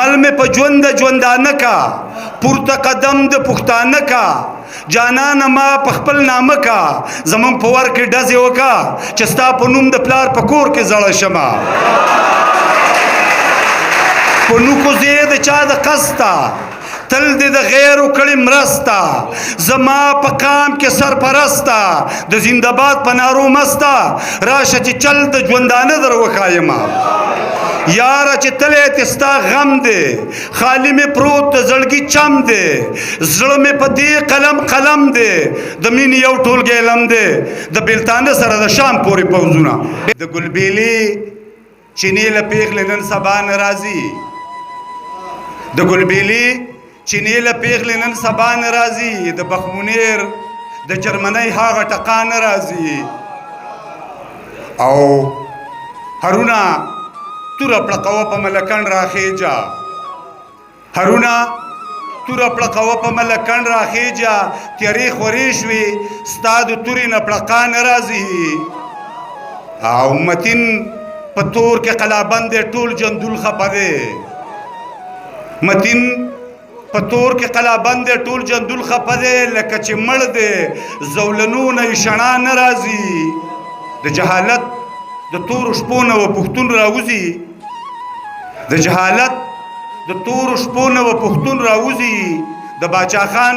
مل مې په ژوند د ژوندانه کا پورته قدم د پښتانه کا جانانه ما په خپل نامه کا زمون په ور کې ډزې وکا چې ستا په نوم د پلار په کور کې زړه شمه په نوکو زه د چا د قستا تل دې د غیرو کړي مرستا زما په قام کې سرپرستا د زنده‌باد په نارو مستا راشه چې چل د ژوندانه در وښایمه یاره چې تلې تستا غم دی خالی مې پروت د زړګي چم دی زړه مې په دې قلم دی د مینې یو ټولګی علم دی د بېلتانه سره د شام پورې پوځونه د ګلبېلې چینې له پېغلې نن سبا نه راځي د ګلبېلې چینې له پېغلې نن سبا نه راځي د بخمونیر د جرمنۍ هغه ټقا نه راځي او هرونه توره پړقوه په ملکڼ راخیجه هرونه توره پړقوه په ملکڼ راخیجه تیارې خورې شوې ستا د تورې نه پړقا نه راځي او متین په تور کې قلابند دی ټول جندول خپه دی متین په تور کې قلابند دی ټول جندول خپه دی لکه چې مړ دی زولنونه یې شڼا نه راځي د جهالت د تورو شپو نه و پښتون راوځي د جهالت د تورو شپو نه و پښتون راوځي د باچا خان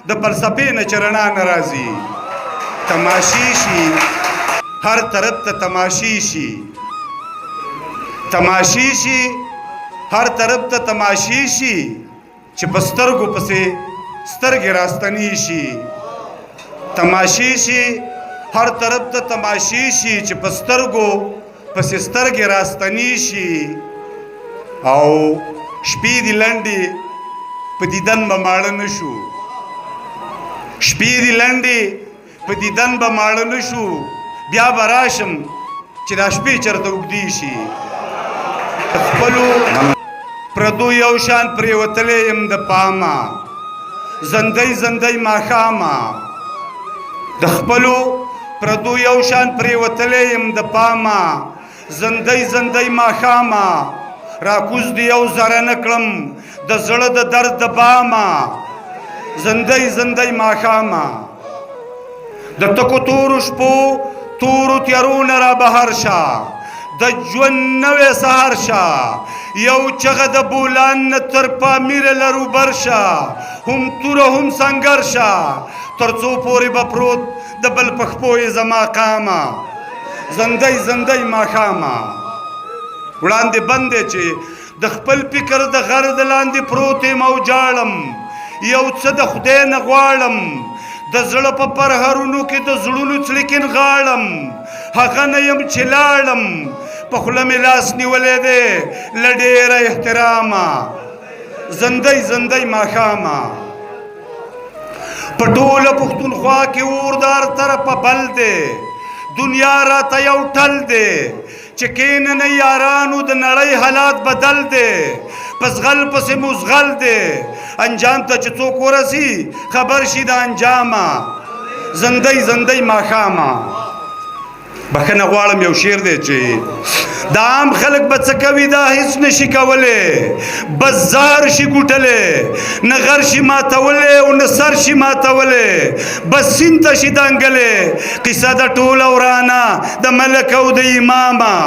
د فلسفې نه چې رڼا نه راځي تماشې شي هر طرف ته تماشې شي تماشې شي هر طرف ته تماشې شي چې په سترګو پسې سترګې راستنې شي تماشې شي هر طرف ته تماشې شي چې په سترګو پسې سترګې راستنې شي او شپې دي لنډې په دیدن به ماړه نه شو شپې دي لنډې په دیدن به ماړه نه شو بیا به راشم چې دا شپې چېرته اوږدې شي خپلو پردو یو شان پرېوتلی یم د پامه زندۍ زندۍ ماښامه د خپلو پردو یو شان پرېوتلی یم د پامه زندۍ زندۍ ماښامه راکوز د یو ذره نه کړم د زړه د درد د بامه زندۍ زندۍ ماښامه د تکو تورو شپو تورو تیارو نه رابهر شه د ژوند نوی سهار شه یو چغه د بولان نه تر پامیره لروبر شه هم توره هم سنګر شه تر څو پورې به پروت د بل پښپو یې زما قامه زندۍ زندۍ ماښامه وړاندې بند دی چې د خپل فکر د غر د لاندې پروت یم او جاړم یو څه د خدای نه غواړم د زړه په پرهرونو کې د زړونو څړیکین غاړم هغه نه یم چې لاړم په خوله مې لاس نیولی دی له ډېره احترامه زندۍ زندۍ ماښامه په ټوله پښتونخوا کې اور د هر طرفه بل دی دنیا راته یو ټل دی چې کیننه یارانو د نړۍ حالات بدل دی په زغل پسې مو زغل دی انجام ته چې څوک ورسي خبر شي د انجامه زندۍ زندۍ ماښامه بخښنه غواړم یو شعر دی چې د عام خلک به څه کوي دا هیڅ نشي کولی بس زهر شي ګوټلی نه غر شي ماتولی او نه سر شي ماتولی بس سیند ته شي دنګلی قصه د ټوله ورانه د ملک او د امامه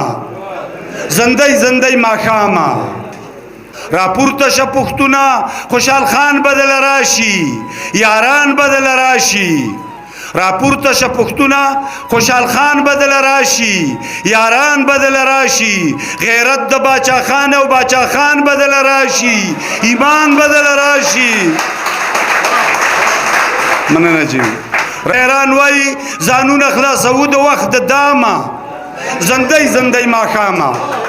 زندۍ زندۍ ماښامه راپورته شه پښتونه خوشحال خان به دله راشي یاران به دله راشي راپورته شه پښتونه خوشحال خان به دله راشي یاران به دله راشي غیرت د باچا خان او باچا خان به دله راشي ایمان به دله راشي مننه جی ایران وایي ځانونه خلاصوو د وخت د دامه زندۍ زندۍ ماښامه